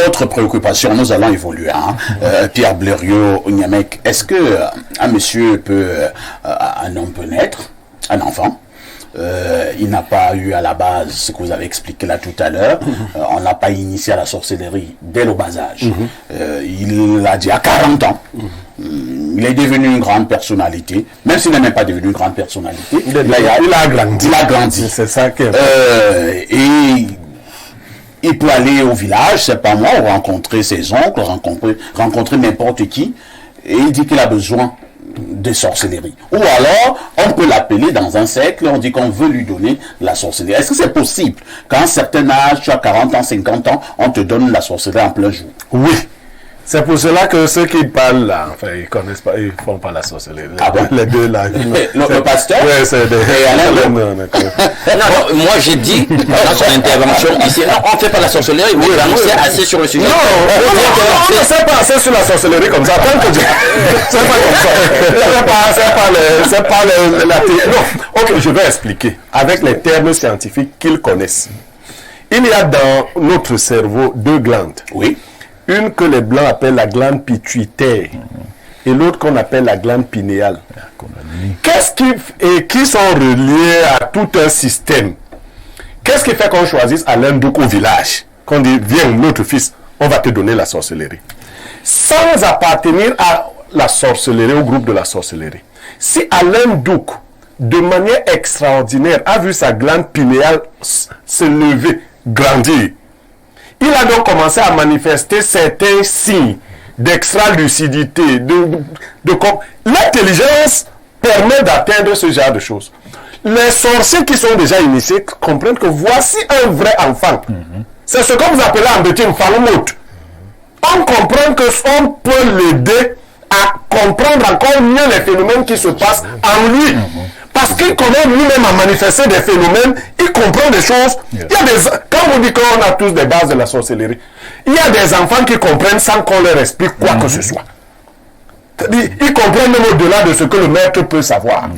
autre préoccupation, nous allons évoluer. Pierre Blériot, Niamek, est-ce que un monsieur peut, un homme peut naître, un enfant, il n'a pas eu à la base ce que vous avez expliqué là tout à l'heure, on n'a pas initié à la sorcellerie dès le bas âge. Il l'a dit à 40 ans. Il est devenu une grande personnalité, même s'il n'est même pas devenu une grande personnalité. Il a grandi. Il a grandi. C'est ça que... et il peut aller au village, c'est pas moi, rencontrer ses oncles, rencontrer n'importe qui, et il dit qu'il a besoin de sorcellerie. Ou alors, on peut l'appeler dans un cercle, on dit qu'on veut lui donner la sorcellerie. Est-ce que c'est possible qu'à un certain âge, tu as 40 ans, 50 ans, on te donne la sorcellerie en plein jour? Oui. C'est pour cela que ceux qui parlent là, enfin, ils connaissent pas, ils font pas la sorcellerie. Ah bon? Les deux là. Le pasteur? Oui, c'est des... Non, moi j'ai dit dans son intervention ici, non, on ne fait pas la sorcellerie, mais c'est assez sur le sujet. Non, on ne sait pas assez sur la sorcellerie comme ça. Tant que c'est pas comme ça. C'est pas la théorie. Non, ok, je vais expliquer avec les termes scientifiques qu'ils connaissent. Il y a dans notre cerveau deux glandes. Oui. Une que les Blancs appellent la glande pituitaire et l'autre qu'on appelle la glande pinéale. Qui sont reliés à tout un système. Qu'est-ce qui fait qu'on choisisse Alain Douk au village? Qu'on dit, viens, notre fils, on va te donner la sorcellerie. Sans appartenir à la sorcellerie, au groupe de la sorcellerie. Si Alain Douk, de manière extraordinaire, a vu sa glande pinéale se lever, grandir, il a donc commencé à manifester certains signes d'extra-lucidité. L'intelligence permet d'atteindre ce genre de choses. Les sorciers qui sont déjà initiés comprennent que voici un vrai enfant. C'est ce que vous appelez en petit enfant. On comprend qu'on peut l'aider à comprendre encore mieux les phénomènes qui se passent en lui. Parce qu'il connaît lui-même à manifester des phénomènes, il comprend des choses. Il y a quand on dit qu'on a tous des bases de la sorcellerie, il y a des enfants qui comprennent sans qu'on leur explique quoi que ce soit. Ils comprennent même au-delà de ce que le maître peut savoir.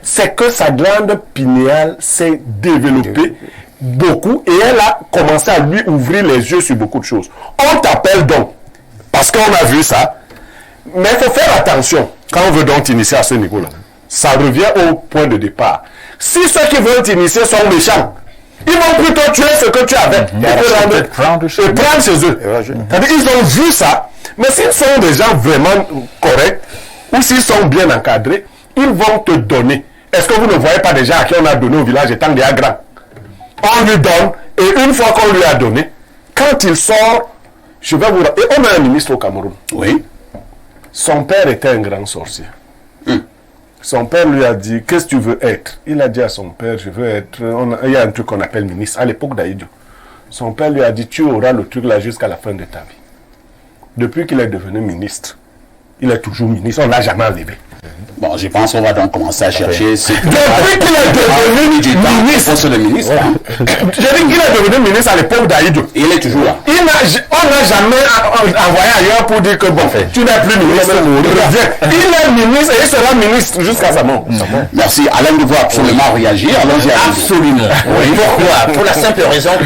C'est que sa glande pinéale s'est développée beaucoup et elle a commencé à lui ouvrir les yeux sur beaucoup de choses. On t'appelle donc, parce qu'on a vu ça, mais il faut faire attention quand on veut donc t'initier à ce niveau-là. Ça revient au point de départ. Si ceux qui veulent t'initier sont méchants, ils vont plutôt tuer ce que tu avais et prendre chez eux. C'est-à-dire, ils ont vu ça, mais s'ils sont des gens vraiment corrects, ou s'ils sont bien encadrés, ils vont te donner. Est-ce que vous ne voyez pas déjà à qui on a donné au village étant déjà grand? On lui donne, et une fois qu'on lui a donné, quand il sort, je vais vous... Et on a un ministre au Cameroun. Oui. Son père était un grand sorcier. Son père lui a dit, qu'est-ce que tu veux être? Il a dit à son père, je veux être... il y a un truc qu'on appelle ministre, à l'époque d'Aïdjo. Son père lui a dit, tu auras le truc là jusqu'à la fin de ta vie. Depuis qu'il est devenu ministre, il est toujours ministre, on ne l'a jamais enlevé. Bon, je pense qu'on va donc commencer à chercher... Depuis qu'il est devenu ministre... le ministre. J'ai dit qu'il est devenu ministre à l'époque d'Aïdjo. Il est toujours là. On n'a jamais envoyé ailleurs pour dire que bon, tu n'es plus ministre, reviens. Il est ministre et il sera ministre jusqu'à sa mort. Merci. Alain veut absolument réagir. Absolument. Oui. Pourquoi? Pour la simple raison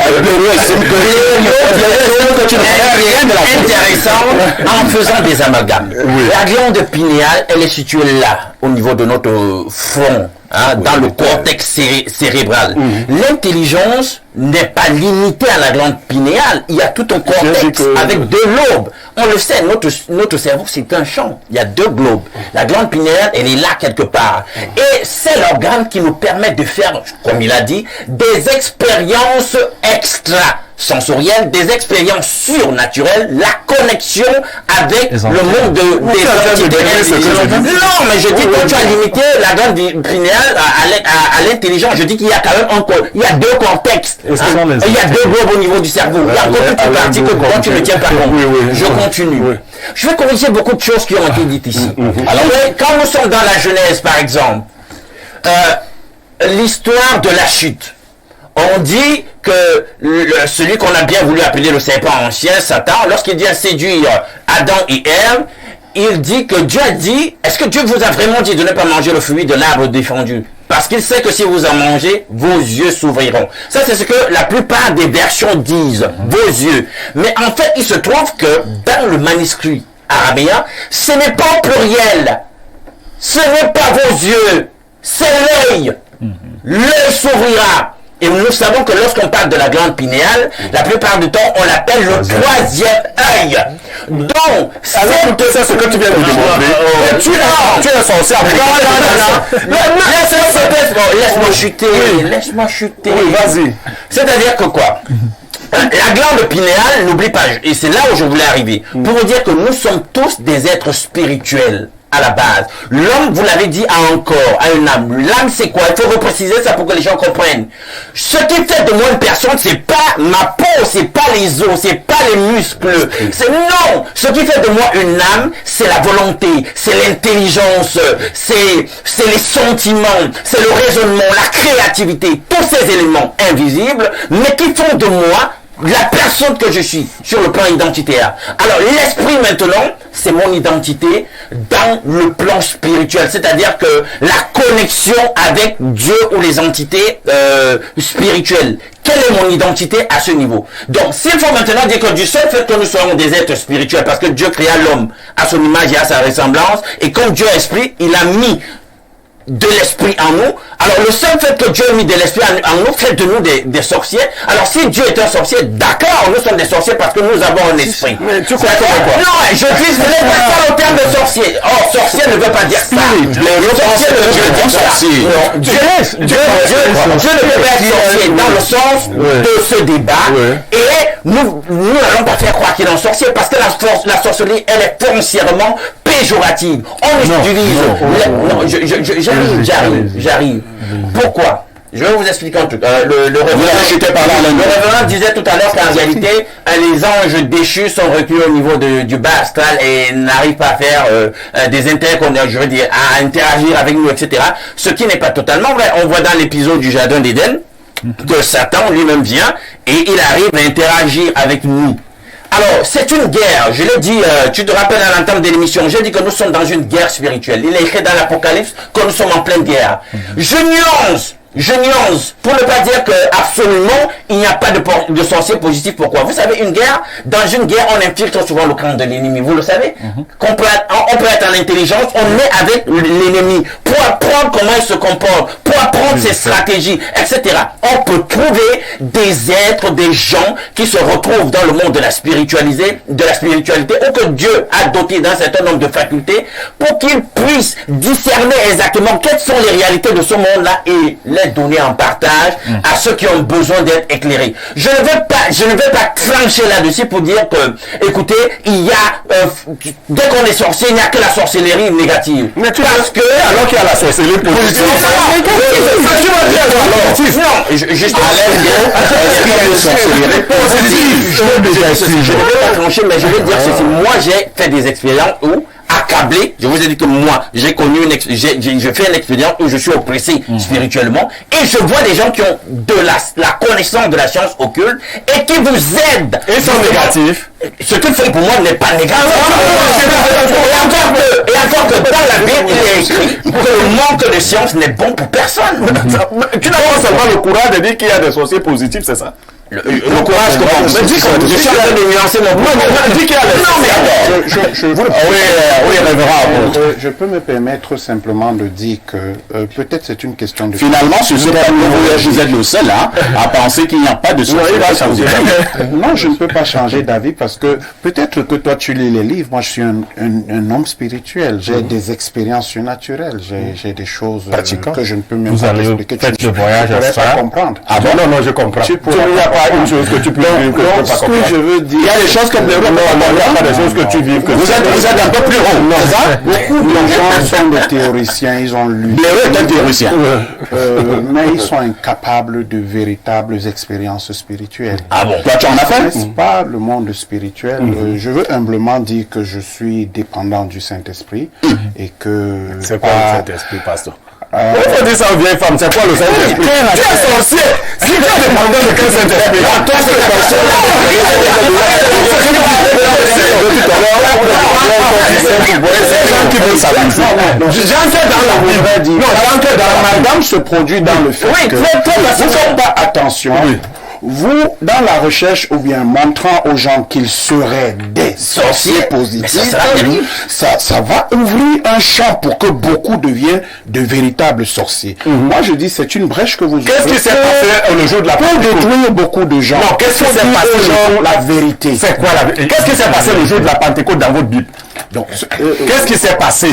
que tu n'as rien d'intéressant en faisant des amalgames. La glande pinéale, elle est située là, au niveau de notre front, dans le cortex cérébral. L'intelligence n'est pas limitée à la glande pinéale. Il y a tout un cortex avec deux lobes. On le sait, notre cerveau, c'est un champ. Il y a deux globes. La glande pinéale, elle est là quelque part. Et c'est l'organe qui nous permet de faire, comme il a dit, des expériences extrasensorielles, des expériences surnaturelles, la connexion avec le monde des entités. Non, mais je dis que tu as limité la glande pinéale à l'intelligence. Je dis qu'il y a quand même il y a deux contextes. Il y a deux globes au niveau du cerveau. Il y a beaucoup de parties que quand tu ne tiens pas compte. Je continue. Je vais corriger beaucoup de choses qui ont été dites ici. Alors, quand nous sommes dans la Genèse, par exemple, l'histoire de la chute, on dit que celui qu'on a bien voulu appeler le serpent ancien, Satan, lorsqu'il vient séduire Adam et Ève, il dit que Dieu a dit, est-ce que Dieu vous a vraiment dit de ne pas manger le fruit de l'arbre défendu? parce qu'il sait que si vous en mangez, vos yeux s'ouvriront. Ça, c'est ce que la plupart des versions disent, vos yeux. Mais en fait, il se trouve que dans le manuscrit araméen, ce n'est pas au pluriel. Ce n'est pas vos yeux, c'est l'œil. L'œil s'ouvrira. Et nous savons que lorsqu'on parle de la glande pinéale, la plupart du temps, on l'appelle le troisième œil. Donc, c'est ce que tu viens de demander. Tu es censé laisse-moi chuter. Laisse-moi chuter. Oui, vas-y. C'est-à-dire que quoi? La glande pinéale, n'oublie pas, et c'est là où je voulais arriver, pour vous dire que nous sommes tous des êtres spirituels. À la base, l'homme, vous l'avez dit, a un corps, a une âme. L'âme, c'est quoi? Il faut repréciser ça pour que les gens comprennent. Ce qui fait de moi une personne, c'est pas ma peau, c'est pas les os, c'est pas les muscles. C'est non. Ce qui fait de moi une âme, c'est la volonté, c'est l'intelligence, c'est les sentiments, c'est le raisonnement, la créativité, tous ces éléments invisibles, mais qui font de moi la personne que je suis sur le plan identitaire. Alors l'esprit maintenant, c'est mon identité dans le plan spirituel, c'est-à-dire que la connexion avec Dieu ou les entités spirituelles. Quelle est mon identité à ce niveau? Donc s'il faut maintenant dire que du seul fait que nous soyons des êtres spirituels, parce que Dieu créa l'homme à son image et à sa ressemblance, et comme Dieu est esprit, il a mis de l'esprit en nous. Alors le seul fait que Dieu a mis de l'esprit en nous fait de nous des sorciers. Alors si Dieu est un sorcier, d'accord, nous sommes des sorciers parce que nous avons un esprit. Mais tu comprends quoi? Non, je dis, ce n'est pas ça le terme de sorcier. Oh, sorcier ne veut pas dire ça. Le sorcier ne veut pas dire ça. Non, Dieu ne veut pas dire sorcier dans le sens de ce débat. Et nous n'allons pas faire croire qu'il est un sorcier parce que la sorcellerie, elle est foncièrement péjorative. On utilise. J'arrive. Pourquoi? Je vais vous expliquer un truc. Le révérend disait tout à l'heure qu'en réalité, les anges déchus sont reculés au niveau du bas astral et n'arrivent pas à faire des à interagir avec nous, etc. Ce qui n'est pas totalement vrai. On voit dans l'épisode du Jardin d'Éden que Satan lui-même vient et il arrive à interagir avec nous. Alors, c'est une guerre. Je l'ai dit, tu te rappelles à l'entame de l'émission, j'ai dit que nous sommes dans une guerre spirituelle. Il est écrit dans l'Apocalypse que nous sommes en pleine guerre. Je nuance, pour ne pas dire que absolument il n'y a pas de sorcier positif. Pourquoi? Vous savez, dans une guerre, on infiltre souvent le camp de l'ennemi. Vous le savez? On peut être en intelligence, on est avec l'ennemi pour apprendre comment il se comporte, pour apprendre ses stratégies, etc. On peut trouver des êtres, des gens qui se retrouvent dans le monde de la spiritualité, ou que Dieu a doté d'un certain nombre de facultés pour qu'ils puissent discerner exactement quelles sont les réalités de ce monde-là et les donner en partage à ceux qui ont besoin d'être éclairés. Je ne vais pas trancher là-dessus pour dire que, écoutez, il y a, dès qu'on est sorcier, il n'y a que la sorcellerie négative. Mais alors qu'il y a la sorcellerie positive. Non, juste je ne vais pas trancher, mais je vais dire ceci. Moi, j'ai fait des expériences où accablé, je vous ai dit que moi, j'ai fait une expérience où je suis oppressé spirituellement et je vois des gens qui ont de la connaissance de la science occulte et qui vous aident. Ils sont négatifs. Ce qu'ils font pour moi n'est pas négatif. Et encore que dans la Bible, il est écrit que le manque de science n'est bon pour personne. Tu n'as pas seulement le courage de dire qu'il y a des sorciers positifs, c'est ça? Le courage, comment? Je suis en train de nuancer mon point. Dis qu'il y a je peux me permettre simplement de dire que peut-être c'est une question de... Finalement, ce n'est pas vous êtes le seul à penser qu'il n'y a pas de sorcier. Non, je ne peux pas changer d'avis parce que peut-être que toi tu lis les livres, moi je suis un homme spirituel, j'ai des expériences surnaturelles, j'ai des choses que je ne peux même pas expliquer. Faites le voyage à ça. Comprendre. Ah bon? Non, je comprends. Une chose que tu peux vivre que je peux pas comprendre. Je veux dire, il y a des choses comme les il n'y a pas des choses que tu vives que vous êtes un peu plus haut, c'est ça? Beaucoup de gens sont des théoriciens, ils ont lu. Blaireau est un théoricien. Mais ils sont incapables de véritables expériences spirituelles. Ah bon? Toi tu en as fait? N'est-ce pas le monde spirituel? Je veux humblement dire que je suis dépendant du Saint-Esprit et que... C'est quoi le Saint-Esprit, pasteur? Il faut dire ça aux vieilles femmes, c'est quoi le Saint-Esprit? Tu es sorcier! Si tu es dépendant de quel Saint-Esprit? Toi, c'est sorcier! Des gens qui veut s'amuser. J'enquête dans la Bible. Non, j'enquête dans la Madame se produit dans le fait que vous ne faites pas attention. Vous, dans la recherche ou bien montrant aux gens qu'ils seraient des sorciers positifs, ça va ouvrir un champ pour que beaucoup deviennent de véritables sorciers. Moi, je dis, c'est une brèche que vous ouvrez. Qu'est-ce qui s'est passé le jour de la Pentecôte? Pour détruire beaucoup de gens. Non, qu'est-ce qui s'est passé le jour la vérité? C'est quoi la vérité? Qu'est-ce qui s'est passé le jour de la Pentecôte dans votre Bible? Donc, qu'est-ce qui s'est passé?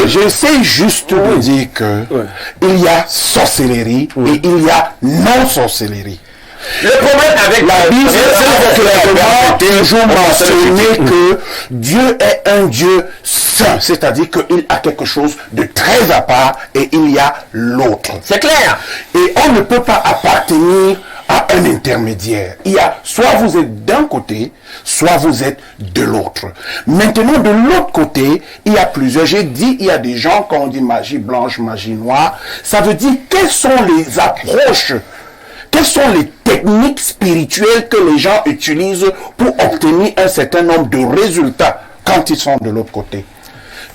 J'essaie juste de dire que il y a sorcellerie et il y a non-sorcellerie. Le problème avec la Bible, c'est toujours mentionné que Dieu est un Dieu saint, c'est-à-dire qu'il a quelque chose de très à part et il y a l'autre. C'est clair. Et on ne peut pas appartenir à un intermédiaire. Il y a soit vous êtes d'un côté, soit vous êtes de l'autre. Maintenant, de l'autre côté, il y a plusieurs. J'ai dit, il y a des gens, quand on dit magie blanche, magie noire, ça veut dire quelles sont les approches, quelles sont les techniques spirituelles que les gens utilisent pour obtenir un certain nombre de résultats quand ils sont de l'autre côté.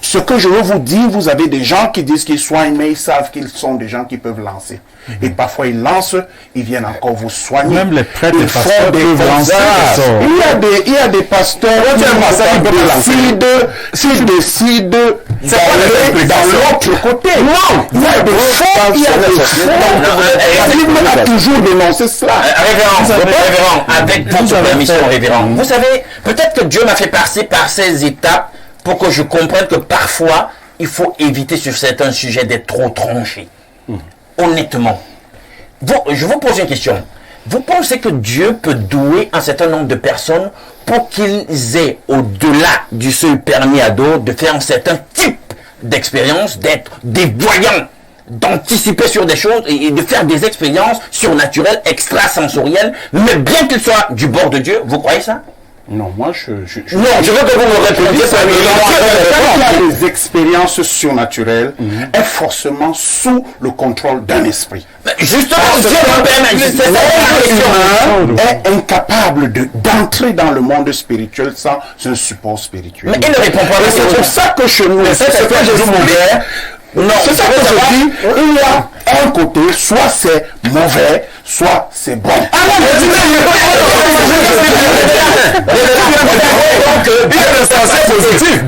Ce que je veux vous dire, vous avez des gens qui disent qu'ils soignent, mais ils savent qu'ils sont des gens qui peuvent lancer. Et parfois ils lancent, ils viennent encore vous soigner. Même les prêtres, ils font des lancer. Il y a des pasteurs qui décident d'aller dans l'autre côté. Non, il y a des faux, il y a des faux. La Bible a toujours dénoncé cela. Révérend, avec votre permission, révérend. Vous savez, peut-être que Dieu m'a fait passer par ces étapes pour que je comprenne que parfois, il faut éviter sur certains sujets d'être trop tranché. Honnêtement. Je vous pose une question. Vous pensez que Dieu peut douer un certain nombre de personnes pour qu'ils aient, au-delà du seuil permis à d'autres, de faire un certain type d'expérience, d'être des voyants, d'anticiper sur des choses et de faire des expériences surnaturelles, extrasensorielles, mais bien qu'ils soient du bord de Dieu? Vous croyez ça? Non, moi non, je veux que vous me répondiez. Quand il y a des expériences surnaturelles, est forcément sous le contrôle d'un esprit. Justement, l'humain est incapable d'entrer dans le monde spirituel sans un support spirituel. Mais il ne répond pas. C'est pour ça que chez nous, c'est ça que je dis, non, c'est ça que je dis, il y a un côté, soit c'est mauvais, soit c'est bon.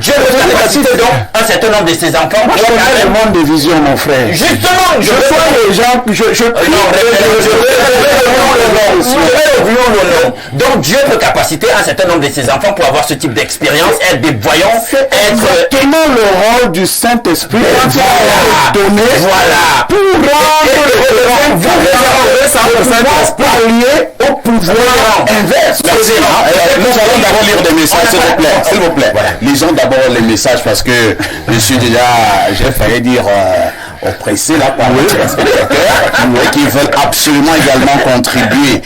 Dieu peut capaciter donc un certain nombre de ses enfants. Moi, je connais le monde des visions, mon frère. Justement, je vois les gens, donc Dieu peut capaciter un certain nombre de ses enfants pour avoir ce type d'expérience, être des voyants, être tellement le rôle du Saint-Esprit donné pour pallier au pouvoir inverse. Nous allons d'abord lire des messages, s'il vous plaît. Lisons d'abord les messages parce que je suis déjà, j'ai failli dire oppressé là par les téléspectateurs qui veulent absolument également contribuer.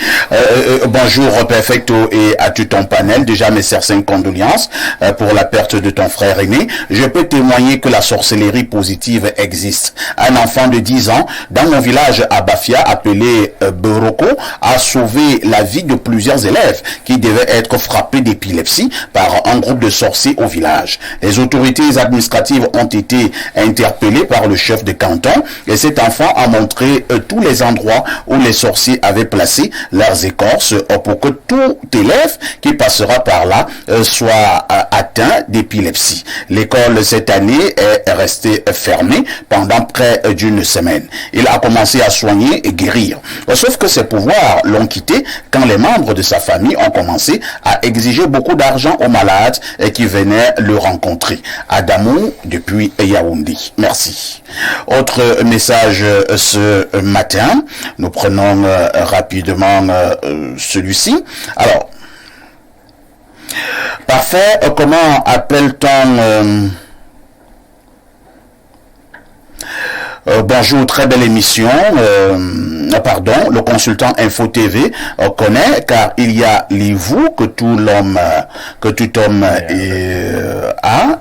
Bonjour Perfecto et à tout ton panel. Déjà mes sincères condoléances pour la perte de ton frère aîné. Je peux témoigner que la sorcellerie positive existe. Un enfant de 10 ans dans mon village à Bafia appelé Boroko a sauvé la vie de plusieurs élèves qui devaient être frappés d'épilepsie par un groupe de sorciers au village. Les autorités administratives ont été interpellées par le chef de canton et cet enfant a montré tous les endroits où les sorciers avaient placé leurs écorces pour que tout élève qui passera par là soit atteint d'épilepsie. L'école cette année est restée fermée pendant près d'une semaine. Il a commencé à soigner et guérir. Sauf que ses pouvoirs l'ont quitté quand les membres de sa famille ont commencé à exiger beaucoup d'argent aux malades qui venaient le rencontrer. Adamou depuis Yaoundé. Merci. Autre message ce matin. Nous prenons rapidement celui-ci. Alors, parfait, comment appelle-t-on Bonjour, très belle émission. Pardon, le consultant Info TV connaît, car il y a les vous que tout homme a,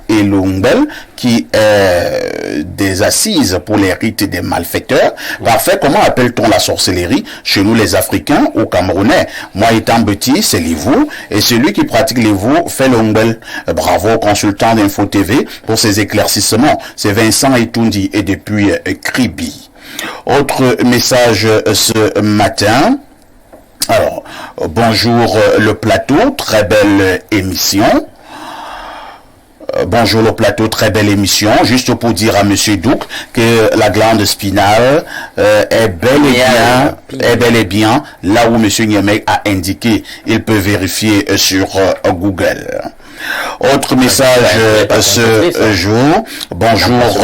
et l'ongle qui est des assises pour les rites des malfaiteurs. Parfait, comment appelle-t-on la sorcellerie chez nous les Africains ou Camerounais? Moi étant petit, c'est les vous, et celui qui pratique les vous fait l'ongle. Bravo au consultant d'Info TV pour ses éclaircissements. C'est Vincent Etoundi et depuis Kribi. Autre message ce matin. Alors, bonjour le plateau, très belle émission. Bonjour le plateau, très belle émission. Juste pour dire à Monsieur Douk que la glande spinale est bel et bien là où Monsieur Niamey a indiqué. Il peut vérifier sur Google. Autre message ce jour. Bonjour.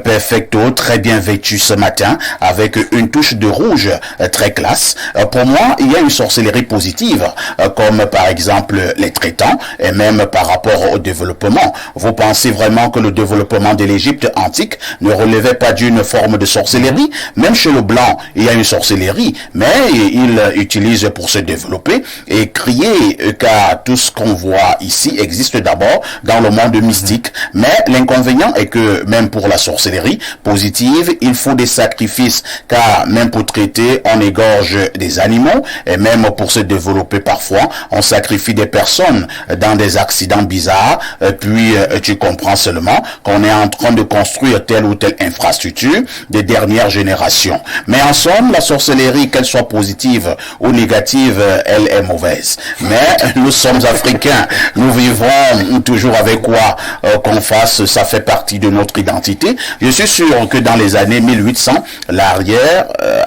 Perfecto, très bien vêtu ce matin, avec une touche de rouge très classe. Pour moi, il y a une sorcellerie positive, comme par exemple les traitants, et même par rapport au développement. Vous pensez vraiment que le développement de l'Égypte antique ne relevait pas d'une forme de sorcellerie? Même chez le blanc, il y a une sorcellerie, mais il utilise pour se développer et crier, car tout ce qu'on voit ici existe d'abord dans le monde mystique. Mais l'inconvénient est que même pour la sorcellerie positive, il faut des sacrifices, car même pour traiter, on égorge des animaux, et même pour se développer parfois, on sacrifie des personnes dans des accidents bizarres, puis tu comprends seulement qu'on est en train de construire telle ou telle infrastructure des dernières générations. Mais en somme, la sorcellerie, qu'elle soit positive ou négative, elle est mauvaise. Mais nous sommes africains, nous vivrons toujours avec quoi qu'on fasse, ça fait partie de notre identité. Je suis sûr que dans les années 1800,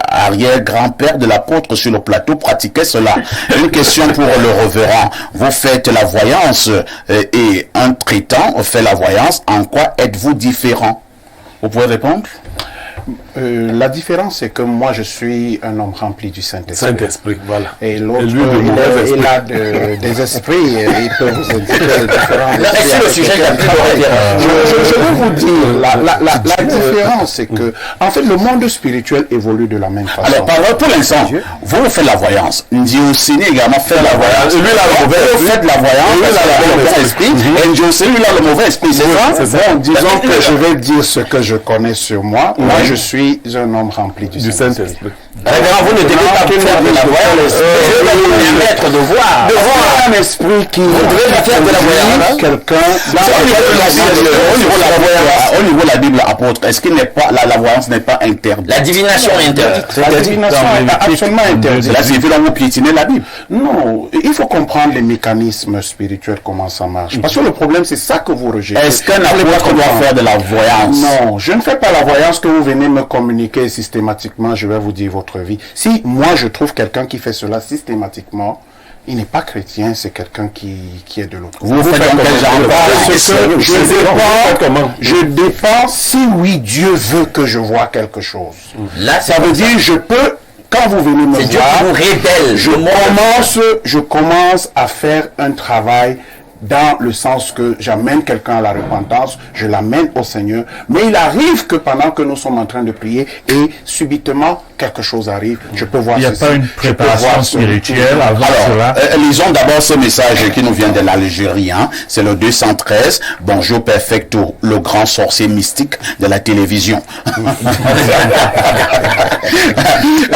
arrière-grand-père de l'apôtre sur le plateau pratiquait cela. Une question pour le révérend. Vous faites la voyance et un traitant fait la voyance. En quoi êtes-vous différent? Vous pouvez répondre? La différence, c'est que moi, je suis un homme rempli du Saint-Esprit. Saint-Esprit, voilà. Et l'autre, il a des esprits, il peut vous indiquer les différences. C'est le sujet je veux vous dire, la différence, c'est que, en fait, le monde spirituel évolue de la même façon. Alors, pour l'instant, vous faites la voyance. Ndiosini également fait la voyance. Lui, il a le mauvais esprit. Vous faites la voyance, lui, il a le mauvais esprit. Et Ndiosini, lui, il a le mauvais esprit, c'est ça? Bon, disons que je vais dire ce que je connais sur moi. Moi, je suis un homme rempli du Saint-Esprit. Vous ne devez pas faire de la voyance. Je vais vous permettre de voir. De voir un esprit qui voudrait faire de la voyance. Quelqu'un. Au niveau de la Bible, apôtre, est-ce que la voyance n'est pas interdite? La divination est interdite. La divination est absolument interdite. Là, c'est évidemment vous piétiner la Bible. Non, il faut comprendre les mécanismes spirituels, comment ça marche. Parce que le problème, c'est ça que vous rejetez. Est-ce qu'un apôtre doit faire de la voyance? Non, je ne fais pas la voyance que vous venez me communiquer systématiquement. Je vais vous dire votre vie. Si moi, je trouve quelqu'un qui fait cela systématiquement, il n'est pas chrétien, c'est quelqu'un qui est de l'autre. Vous faites quel genre de je dépends si oui, Dieu veut que je vois quelque chose. Là, ça veut dire, je peux, quand vous venez me voir, vous révèle. Je commence à faire un travail dans le sens que j'amène quelqu'un à la repentance, je l'amène au Seigneur, mais il arrive que pendant que nous sommes en train de prier, et subitement, quelque chose arrive, je peux voir il n'y a pas une préparation spirituelle avant cela. Lisons d'abord ce message qui nous vient de l'Algérie, c'est le 213, bonjour perfecto, le grand sorcier mystique de la télévision.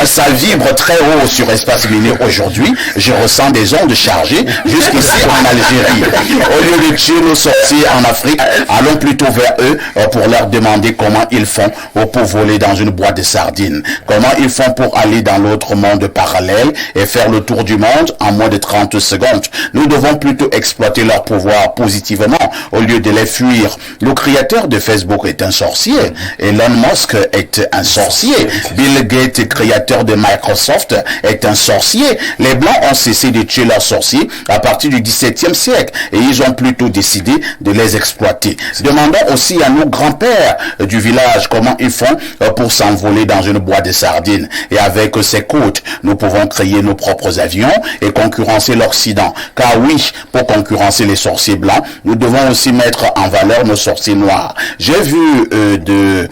Ça vibre très haut sur Espace Mini aujourd'hui, je ressens des ondes chargées jusqu'ici en Algérie. Au lieu de tuer nos sorciers en Afrique, allons plutôt vers eux pour leur demander comment ils font pour voler dans une boîte de sardines. Comment ils font pour aller dans l'autre monde parallèle et faire le tour du monde en moins de 30 secondes. Nous devons plutôt exploiter leur pouvoir positivement au lieu de les fuir. Le créateur de Facebook est un sorcier. Elon Musk est un sorcier. Bill Gates, créateur de Microsoft, est un sorcier. Les Blancs ont cessé de tuer leurs sorciers à partir du XVIIe siècle. Et ils ont plutôt décidé de les exploiter. Demandons aussi à nos grands-pères du village comment ils font pour s'envoler dans une boîte de sardines. sardines. Et avec ces côtes, nous pouvons créer nos propres avions et concurrencer l'Occident. Car oui, pour concurrencer les sorciers blancs, nous devons aussi mettre en valeur nos sorciers noirs. J'ai vu de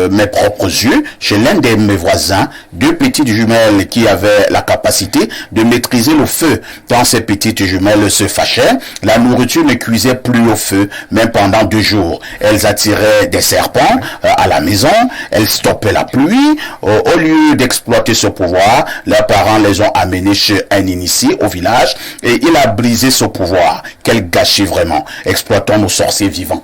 mes propres yeux, chez l'un de mes voisins, 2 petites jumelles qui avaient la capacité de maîtriser le feu. Quand ces petites jumelles se fâchaient, la nourriture ne cuisait plus au feu, même pendant 2 jours. Elles attiraient des serpents à la maison, elles stoppaient la pluie. Au lieu d'exploiter ce pouvoir, leurs parents les ont amenés chez un initié au village et il a brisé ce pouvoir. Quel gâchis vraiment. Exploitons nos sorciers vivants.